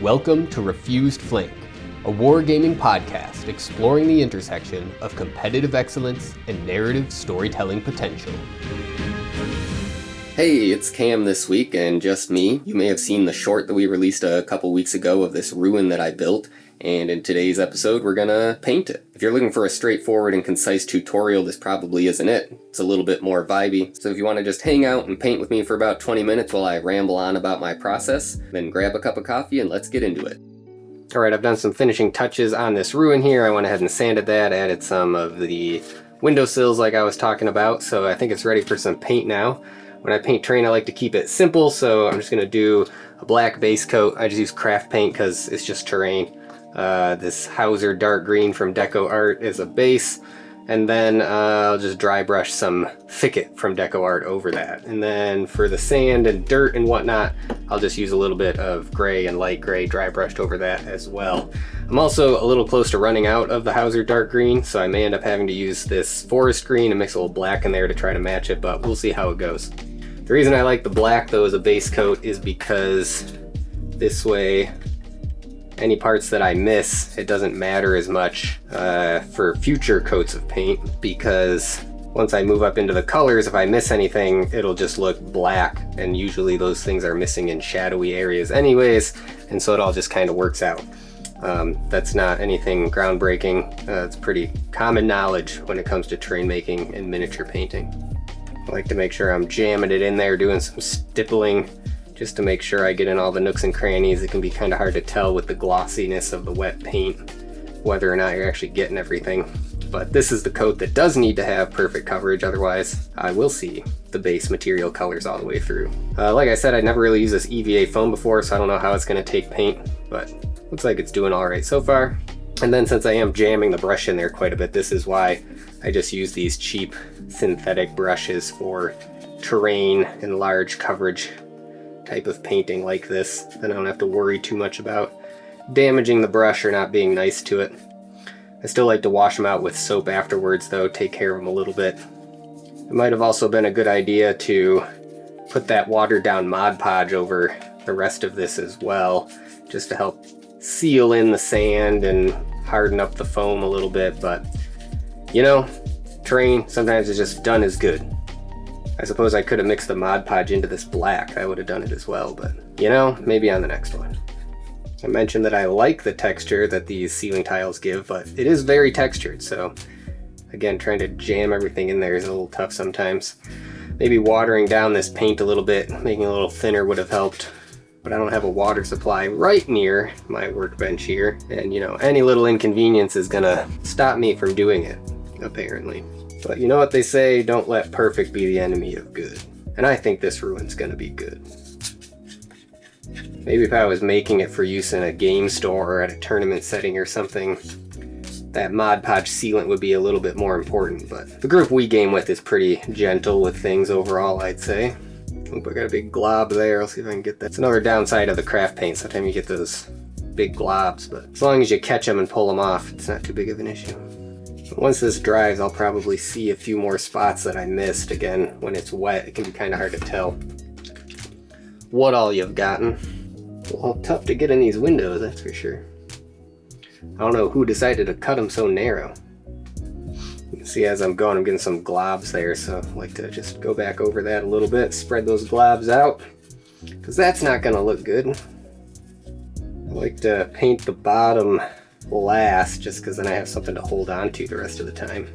Welcome to Refused Flank, a wargaming podcast exploring the intersection of competitive excellence and narrative storytelling potential. Hey, it's Cam this week, and just me. You may have seen the short that we released a couple weeks ago of this ruin that I built, and in today's episode we're gonna paint it. If you're looking for a straightforward and concise tutorial, this probably isn't it. It's a little bit more vibey, so if you want to just hang out and paint with me for about 20 minutes while I ramble on about my process, then grab a cup of coffee and let's get into it. Alright, I've done some finishing touches on this ruin here. I went ahead and sanded that, added some of the windowsills like I was talking about, so I think it's ready for some paint now. When I paint terrain, I like to keep it simple, so I'm just going to do a black base coat. I just use craft paint because it's just terrain. This Hauser dark green from Deco Art is a base, and then I'll just dry brush some Thicket from Deco Art over that. And then for the sand and dirt and whatnot, I'll just use a little bit of gray and light gray dry brushed over that as well. I'm also a little close to running out of the Hauser dark green, so I may end up having to use this forest green and mix a little black in there to try to match it, but we'll see how it goes. The reason I like the black though as a base coat is because this way any parts that I miss, it doesn't matter as much for future coats of paint, because once I move up into the colors, if I miss anything, it'll just look black, and usually those things are missing in shadowy areas anyways, and so it all just kind of works out. That's not anything groundbreaking. It's pretty common knowledge when it comes to terrain making and miniature painting. I like to make sure I'm jamming it in there, doing some stippling, just to make sure I get in all the nooks and crannies. It can be kind of hard to tell with the glossiness of the wet paint whether or not you're actually getting everything. But this is the coat that does need to have perfect coverage, otherwise I will see the base material colors all the way through. Like I said, I never really used this EVA foam before, so I don't know how it's going to take paint, but looks like it's doing alright so far. And then since I am jamming the brush in there quite a bit, this is why I just use these cheap synthetic brushes for terrain and large coverage type of painting like this. Then I don't have to worry too much about damaging the brush or not being nice to it. I still like to wash them out with soap afterwards though, take care of them a little bit. It might have also been a good idea to put that watered down Mod Podge over the rest of this as well, just to help seal in the sand and harden up the foam a little bit, but you know, terrain, sometimes it's just done as good. I suppose I could have mixed the Mod Podge into this black. I would have done it as well, but you know, maybe on the next one. I mentioned that I like the texture that these ceiling tiles give, but it is very textured, so again, trying to jam everything in there is a little tough sometimes. Maybe watering down this paint a little bit, making it a little thinner would have helped, but I don't have a water supply right near my workbench here, and you know, any little inconvenience is gonna stop me from doing it, apparently. But you know what they say, don't let perfect be the enemy of good. And I think this ruin's gonna be good. Maybe if I was making it for use in a game store or at a tournament setting or something, that Mod Podge sealant would be a little bit more important, but the group we game with is pretty gentle with things overall, I'd say. Oop, I got a big glob there, I'll see if I can get that. It's another downside of the craft paint, sometimes you get those big globs, but as long as you catch them and pull them off, it's not too big of an issue. Once this dries, I'll probably see a few more spots that I missed. Again, when it's wet, it can be kind of hard to tell what all you've gotten. Well, tough to get in these windows, that's for sure. I don't know who decided to cut them so narrow. You can see as I'm going, I'm getting some globs there, so I like to just go back over that a little bit, spread those globs out, because that's not going to look good. I like to paint the bottom last, just because then I have something to hold on to the rest of the time.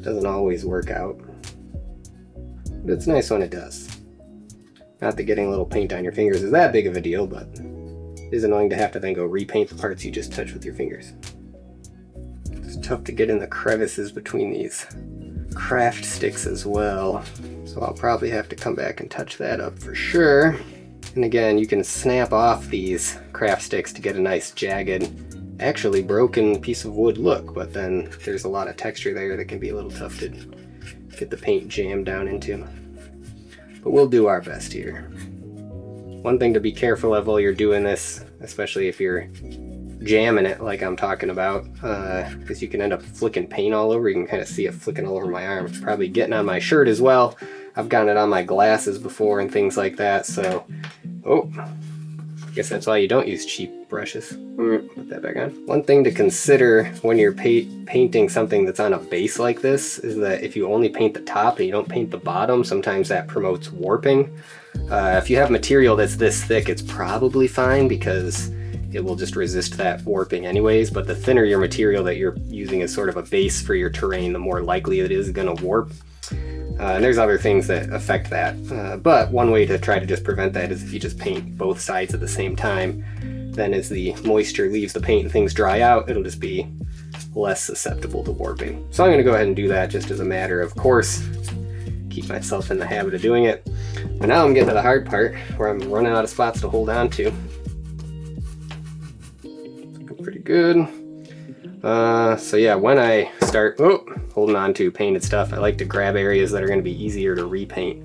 Doesn't always work out, but it's nice when it does. Not that getting a little paint on your fingers is that big of a deal, but it is annoying to have to then go repaint the parts you just touched with your fingers. It's tough to get in the crevices between these craft sticks as well, so I'll probably have to come back and touch that up for sure. And again, you can snap off these craft sticks to get a nice jagged, actually broken piece of wood look, but then there's a lot of texture there that can be a little tough to get the paint jammed down into. But we'll do our best here. One thing to be careful of while you're doing this, especially if you're jamming it like I'm talking about, because you can end up flicking paint all over. You can kind of see it flicking all over my arm. It's probably getting on my shirt as well. I've gotten it on my glasses before and things like that, so... Oh, I guess that's why you don't use cheap brushes. Put that back on. One thing to consider when you're painting something that's on a base like this is that if you only paint the top and you don't paint the bottom, sometimes that promotes warping. If you have material that's this thick, it's probably fine because it will just resist that warping anyways, but the thinner your material that you're using as sort of a base for your terrain, the more likely it is going to warp. And there's other things that affect that, but one way to try to just prevent that is if you just paint both sides at the same time. Then as the moisture leaves the paint and things dry out, it'll just be less susceptible to warping. So I'm going to go ahead and do that just as a matter of course, keep myself in the habit of doing it. But now I'm getting to the hard part where I'm running out of spots to hold on to. Pretty good. So yeah, when I start holding on to painted stuff, I like to grab areas that are going to be easier to repaint.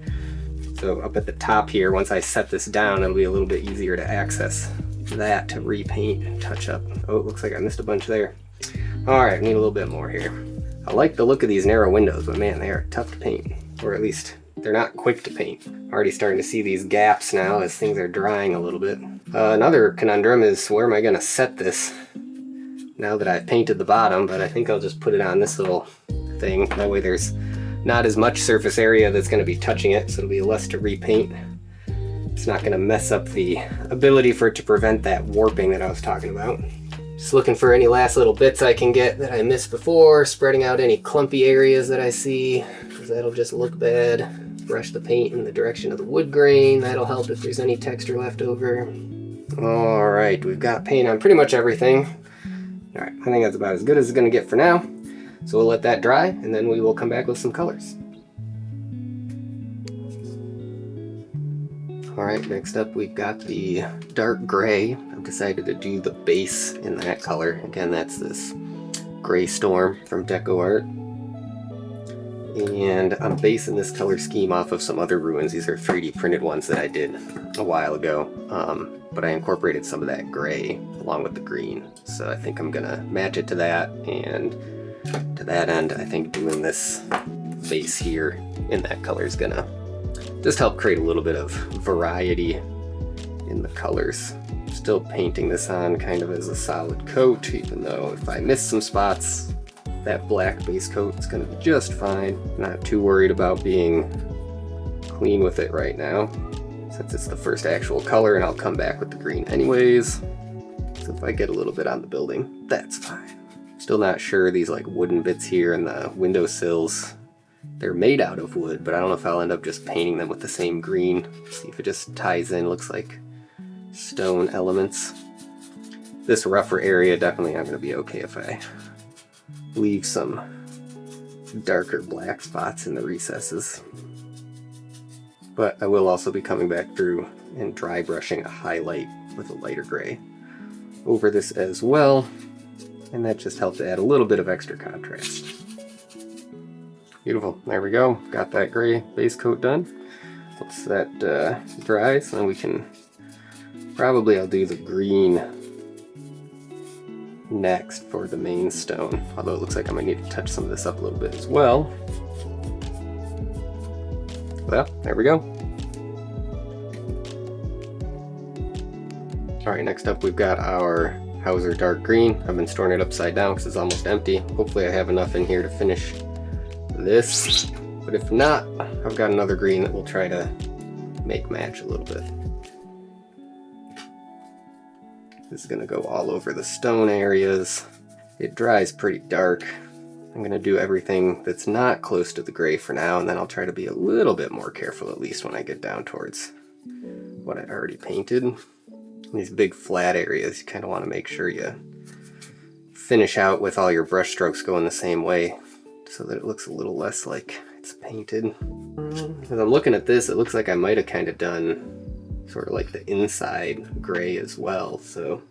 So up at the top here, once I set this down, it'll be a little bit easier to access that to repaint and touch up. Oh, it looks like I missed a bunch there. All right, need a little bit more here. I like the look of these narrow windows, but man, they are tough to paint, or at least they're not quick to paint. Already starting to see these gaps now as things are drying a little bit. Another conundrum is where am I going to set this now that I've painted the bottom, but I think I'll just put it on this little thing. That way there's not as much surface area that's going to be touching it, so it'll be less to repaint. It's not going to mess up the ability for it to prevent that warping that I was talking about. Just looking for any last little bits I can get that I missed before, spreading out any clumpy areas that I see, because that'll just look bad. Brush the paint in the direction of the wood grain. That'll help if there's any texture left over. All right, we've got paint on pretty much everything. All right, I think that's about as good as it's gonna get for now. So we'll let that dry and then we will come back with some colors. All right, next up we've got the dark gray. I've decided to do the base in that color. Again, that's this Gray Storm from Deco Art. And I'm basing this color scheme off of some other ruins. These are 3D printed ones that I did a while ago. But I incorporated some of that gray along with the green. So I think I'm gonna match it to that, and to that end, I think doing this base here in that color is gonna just help create a little bit of variety in the colors. Still painting this on kind of as a solid coat, even though if I miss some spots, that black base coat is gonna be just fine. Not too worried about being clean with it right now, since it's the first actual color, and I'll come back with the green anyways. So if I get a little bit on the building, that's fine. Still not sure these like wooden bits here and the windowsills, they're made out of wood, but I don't know if I'll end up just painting them with the same green. See if it just ties in, looks like stone elements. This rougher area definitely not gonna be okay if I leave some darker black spots in the recesses. But I will also be coming back through and dry brushing a highlight with a lighter gray over this as well, and that just helps add a little bit of extra contrast. Beautiful, there we go, got that gray base coat done. Once that dries, then we can probably, I'll do the green next for the main stone, although it looks like I might need to touch some of this up a little bit as well. Well, there we go. Alright, next up we've got our Hauser dark green. I've been storing it upside down because it's almost empty. Hopefully I have enough in here to finish this, but if not, I've got another green that we'll try to make match a little bit. This is going to go all over the stone areas. It dries pretty dark. I'm going to do everything that's not close to the gray for now, and then I'll try to be a little bit more careful at least when I get down towards what I already painted. These big flat areas, you kind of want to make sure you finish out with all your brush strokes going the same way so that it looks a little less like it's painted. As I'm looking at this, it looks like I might have kind of done sort of like the inside gray as well, so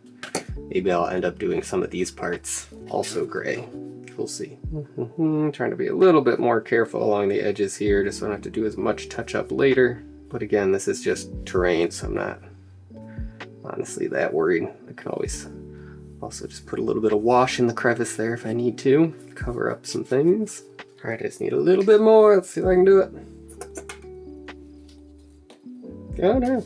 maybe I'll end up doing some of these parts also gray. We'll see. Trying to be a little bit more careful along the edges here, just so I don't have to do as much touch up later. But again, this is just terrain, so I'm not honestly that worried. I can always also just put a little bit of wash in the crevice there if I need to, cover up some things. All right, I just need a little bit more. Let's see if I can do it. Go down.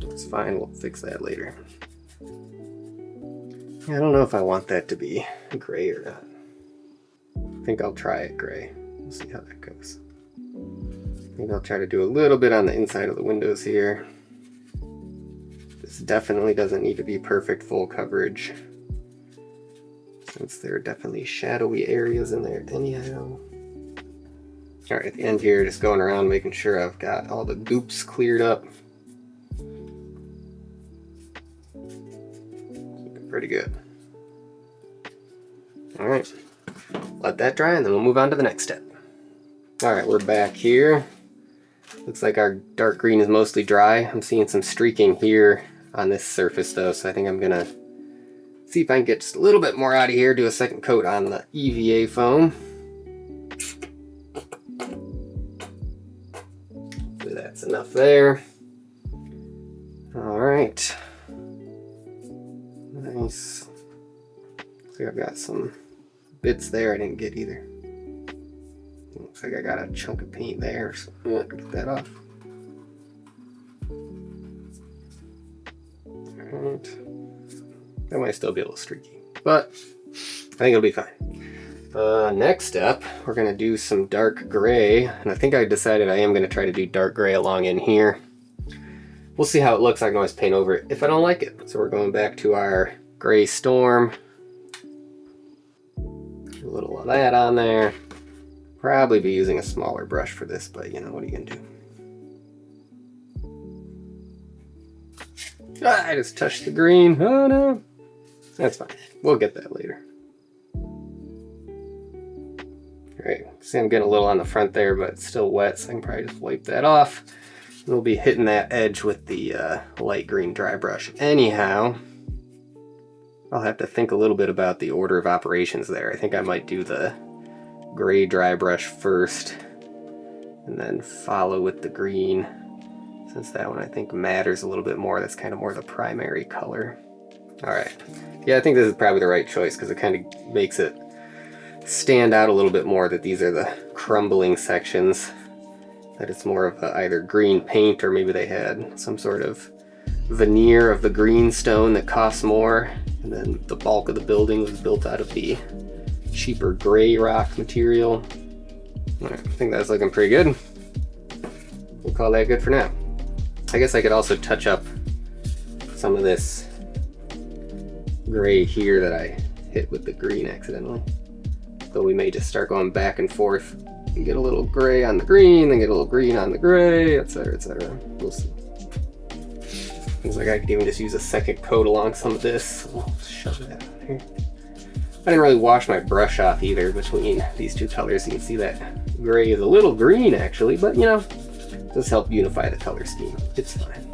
It's fine, we'll fix that later. Yeah, I don't know if I want that to be gray or not. I think I'll try it gray. We'll see how that goes. Maybe I'll try to do a little bit on the inside of the windows here. This definitely doesn't need to be perfect full coverage, since there are definitely shadowy areas in there anyhow. Alright, at the end here, just going around making sure I've got all the goops cleared up. Looking pretty good. Alright, let that dry and then we'll move on to the next step. Alright, we're back here. Looks like our dark green is mostly dry. I'm seeing some streaking here on this surface though, so I think I'm gonna see if I can get just a little bit more out of here, do a second coat on the EVA foam. So that's enough there. Alright. Nice. So I've got some bits there I didn't get either. Looks like I got a chunk of paint there, so get that off. Alright. That might still be a little streaky, but I think it'll be fine. Next step, we're going to do some dark gray, and I think I decided I am going to try to do dark gray along in here. We'll see how it looks. I can always paint over it if I don't like it. So we're going back to our gray storm. A little of that on there. Probably be using a smaller brush for this, but you know, what are you going to do? Ah, I just touched the green. Oh no. That's fine. We'll get that later. Alright, see I'm getting a little on the front there, but it's still wet, so I can probably just wipe that off. We'll be hitting that edge with the light green dry brush. Anyhow, I'll have to think a little bit about the order of operations there. I think I might do the gray dry brush first, and then follow with the green, since that one I think matters a little bit more. That's kind of more the primary color. Alright, yeah, I think this is probably the right choice because it kind of makes it stand out a little bit more that these are the crumbling sections, that it's more of a either green paint or maybe they had some sort of veneer of the green stone that costs more, and then the bulk of the building was built out of the cheaper gray rock material. Alright, I think that's looking pretty good. We'll call that good for now. I guess I could also touch up some of this gray here that I hit with the green accidentally. So we may just start going back and forth and get a little gray on the green, then get a little green on the gray, etc., etc. We'll see. Looks like I could even just use a second coat along some of this. I'll shove that out here. I didn't really wash my brush off either between these two colors. You can see that gray is a little green actually, but you know, it does help unify the color scheme. It's fine.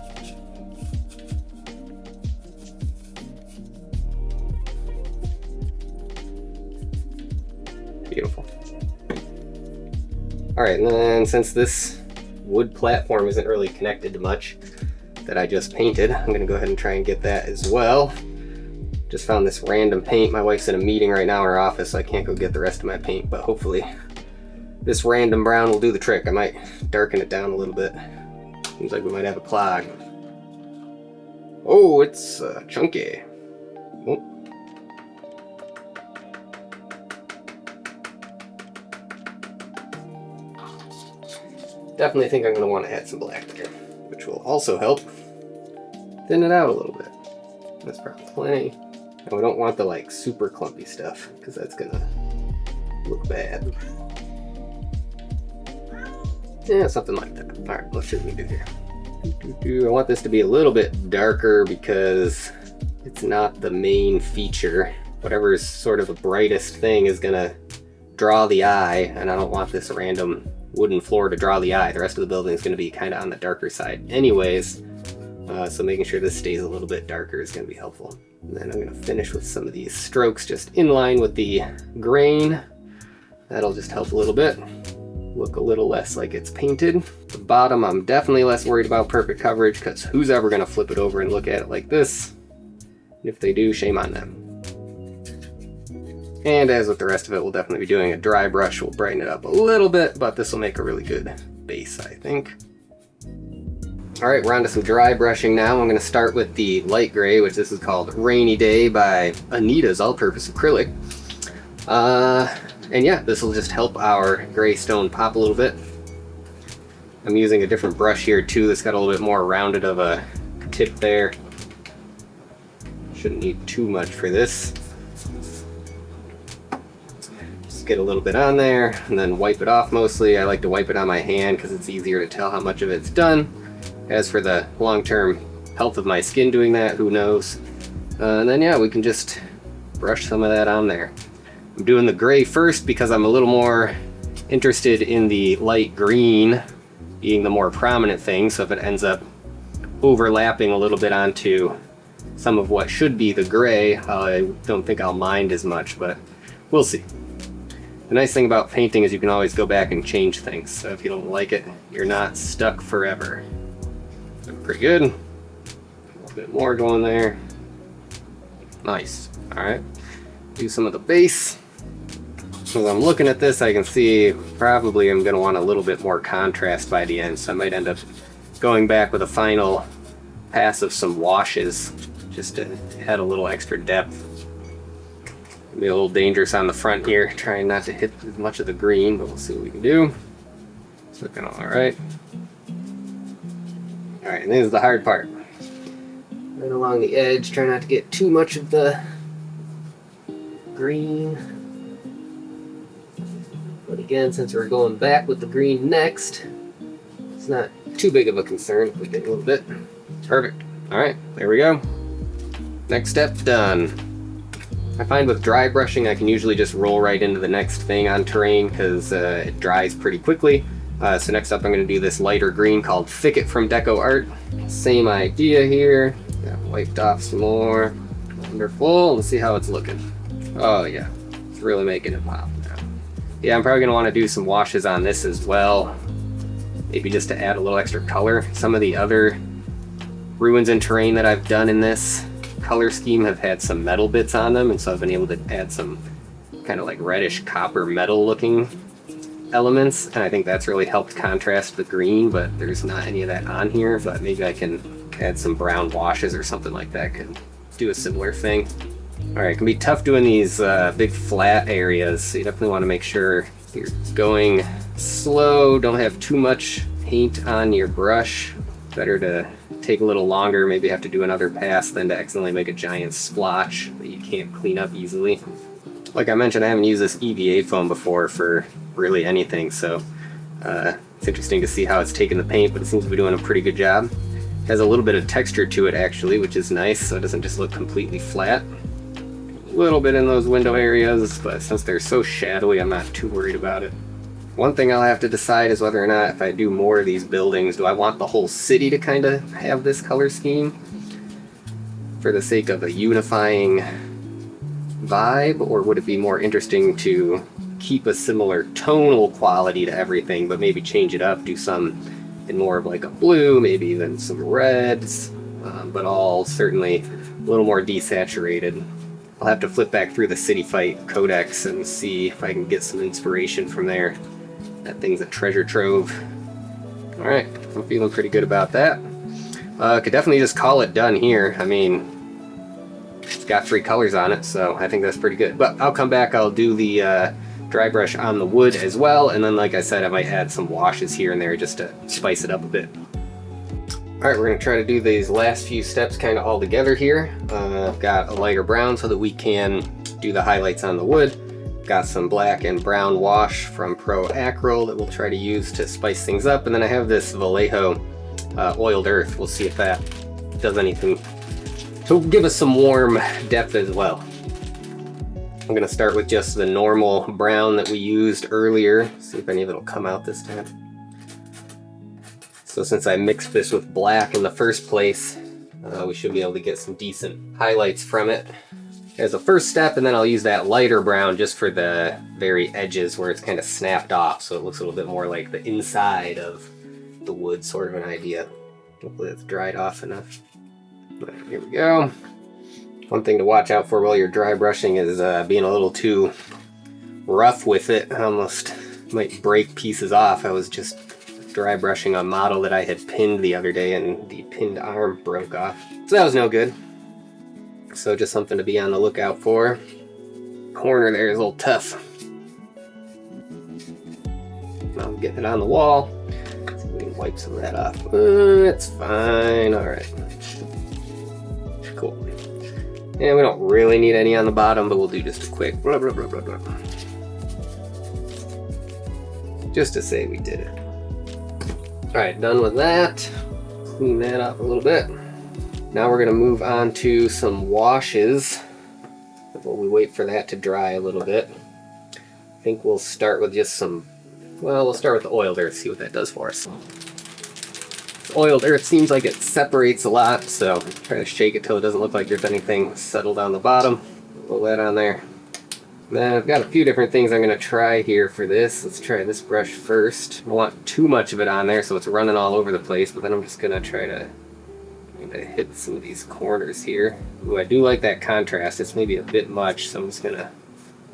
Beautiful. Alright, and then since this wood platform isn't really connected to much that I just painted, I'm going to go ahead and try and get that as well. Just found this random paint. My wife's in a meeting right now in her office, so I can't go get the rest of my paint, but hopefully this random brown will do the trick. I might darken it down a little bit. Seems like we might have a clog. Oh, it's chunky. Oh. Definitely think I'm going to want to add some black there, which will also help thin it out a little bit. That's probably plenty. And we don't want the like super clumpy stuff because that's gonna look bad. Yeah, something like that. Alright, let's see what we can do here. I want this to be a little bit darker because it's not the main feature. Whatever is sort of the brightest thing is gonna draw the eye, and I don't want this random wooden floor to draw the eye. The rest of the building is gonna be kind of on the darker side anyways. So making sure this stays a little bit darker is going to be helpful. And then I'm going to finish with some of these strokes just in line with the grain. That'll just help a little bit. Look a little less like it's painted. The bottom, I'm definitely less worried about perfect coverage because who's ever going to flip it over and look at it like this? And if they do, shame on them. And as with the rest of it, we'll definitely be doing a dry brush. We'll brighten it up a little bit, but this will make a really good base, I think. Alright, we're on to some dry brushing now. I'm going to start with the light gray, which this is called Rainy Day by Anita's All-Purpose Acrylic. And yeah, this will just help our gray stone pop a little bit. I'm using a different brush here too that's got a little bit more rounded of a tip there. Shouldn't need too much for this. Just get a little bit on there and then wipe it off mostly. I like to wipe it on my hand because it's easier to tell how much of it's done. As for the long-term health of my skin doing that, who knows? And then yeah, we can just brush some of that on there. I'm doing the gray first because I'm a little more interested in the light green being the more prominent thing, so if it ends up overlapping a little bit onto some of what should be the gray, I don't think I'll mind as much, but we'll see. The nice thing about painting is you can always go back and change things, so if you don't like it, you're not stuck forever. Pretty good. A little bit more going there. Nice. Alright. Do some of the base. As I'm looking at this, I can see probably I'm going to want a little bit more contrast by the end, so I might end up going back with a final pass of some washes just to add a little extra depth. Be a little dangerous on the front here, trying not to hit as much of the green, but we'll see what we can do. It's looking alright. Alright, and this is the hard part. Right along the edge, try not to get too much of the green. But again, since we're going back with the green next, it's not too big of a concern if we get a little bit. Perfect. Alright, there we go. Next step done. I find with dry brushing I can usually just roll right into the next thing on terrain because it dries pretty quickly. So next up I'm going to do this lighter green called Thicket from Deco Art. Same idea here. Got wiped off some more. Wonderful. Let's see how it's looking. Oh yeah, it's really making it pop now. Yeah, I'm probably going to want to do some washes on this as well. Maybe just to add a little extra color. Some of the other ruins and terrain that I've done in this color scheme have had some metal bits on them, and so I've been able to add some kind of like reddish copper metal looking elements, and I think that's really helped contrast the green, but there's not any of that on here. But maybe I can add some brown washes or something like that, could do a similar thing. Alright, it can be tough doing these big flat areas, so you definitely want to make sure you're going slow, don't have too much paint on your brush. Better to take a little longer, maybe have to do another pass than to accidentally make a giant splotch that you can't clean up easily. Like I mentioned, I haven't used this EVA foam before for really anything, so it's interesting to see how it's taken the paint, but it seems to be doing a pretty good job. It has a little bit of texture to it actually, which is nice, so it doesn't just look completely flat. A little bit in those window areas, but since they're so shadowy, I'm not too worried about it. One thing I'll have to decide is whether or not, if I do more of these buildings, do I want the whole city to kind of have this color scheme for the sake of a unifying vibe, or would it be more interesting to keep a similar tonal quality to everything, but maybe change it up, do some in more of like a blue, maybe even some reds, but all certainly a little more desaturated. I'll have to flip back through the Cityfight Codex and see if I can get some inspiration from there. That thing's a treasure trove. Alright, I'm feeling pretty good about that. Could definitely just call it done here. I mean, it's got 3 colors on it, so I think that's pretty good. But I'll come back, I'll do the dry brush on the wood as well, and then like I said, I might add some washes here and there just to spice it up a bit. Alright, we're going to try to do these last few steps kind of all together here. I've got a lighter brown so that we can do the highlights on the wood. Got some black and brown wash from Pro Acryl that we'll try to use to spice things up. And then I have this Vallejo oiled earth. We'll see if that does anything to give us some warm depth as well. I'm going to start with just the normal brown that we used earlier. See if any of it will come out this time. So since I mixed this with black in the first place, we should be able to get some decent highlights from it as a first step, and then I'll use that lighter brown just for the very edges where it's kind of snapped off, so it looks a little bit more like the inside of the wood, sort of an idea. Hopefully it's dried off enough. But here we go. One thing to watch out for while you're dry brushing is being a little too rough with it. I almost might break pieces off. I was just dry brushing a model that I had pinned the other day, and the pinned arm broke off. So that was no good. So just something to be on the lookout for. Corner there is a little tough. Now I'm getting it on the wall. Let's see if we can wipe some of that off. It's fine. Alright. Cool. And we don't really need any on the bottom, but we'll do just a quick blah blah blah blah blah. Just to say we did it. Alright, done with that. Clean that up a little bit. Now we're going to move on to some washes while we wait for that to dry a little bit. I think we'll start with just some, well, we'll start with the oiled earth, see what that does for us. Oiled earth seems like it separates a lot, so try to shake it till it doesn't look like there's anything settled on the bottom. Roll that on there. Then I've got a few different things I'm going to try here for this. Let's try this brush first. I don't want too much of it on there so it's running all over the place, but then I'm just going to try to hit some of these corners here. Ooh, I do like that contrast. It's maybe a bit much, so I'm just going to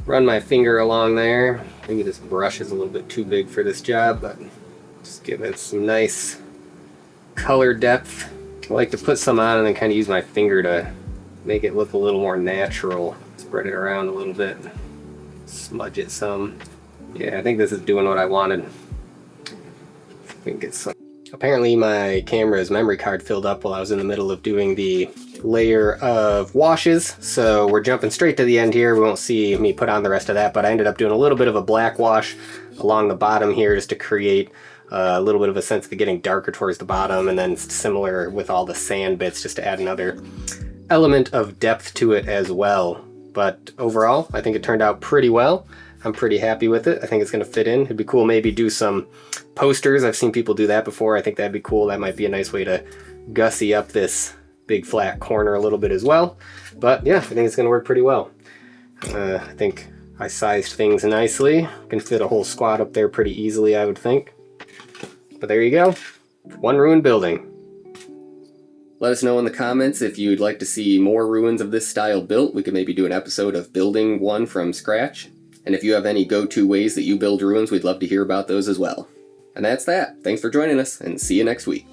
run my finger along there. Maybe this brush is a little bit too big for this job, but just give it some nice color depth. I like to put some on and then kind of use my finger to make it look a little more natural. Spread it around a little bit. Smudge it some. Yeah, I think this is doing what I wanted. I think it's apparently my camera's memory card filled up while I was in the middle of doing the layer of washes, so we're jumping straight to the end here. We won't see me put on the rest of that, but I ended up doing a little bit of a black wash along the bottom here just to create a little bit of a sense of it getting darker towards the bottom, and then similar with all the sand bits just to add another element of depth to it as well. But overall, I think it turned out pretty well. I'm pretty happy with it. I think it's going to fit in. It'd be cool maybe do some posters. I've seen people do that before. I think that'd be cool. That might be a nice way to gussy up this big flat corner a little bit as well. But yeah, I think it's going to work pretty well. I think I sized things nicely. Can fit a whole squad up there pretty easily, I would think. But there you go. One ruined building. Let us know in the comments if you'd like to see more ruins of this style built. We could maybe do an episode of building one from scratch. And if you have any go-to ways that you build ruins, we'd love to hear about those as well. And that's that. Thanks for joining us, and see you next week.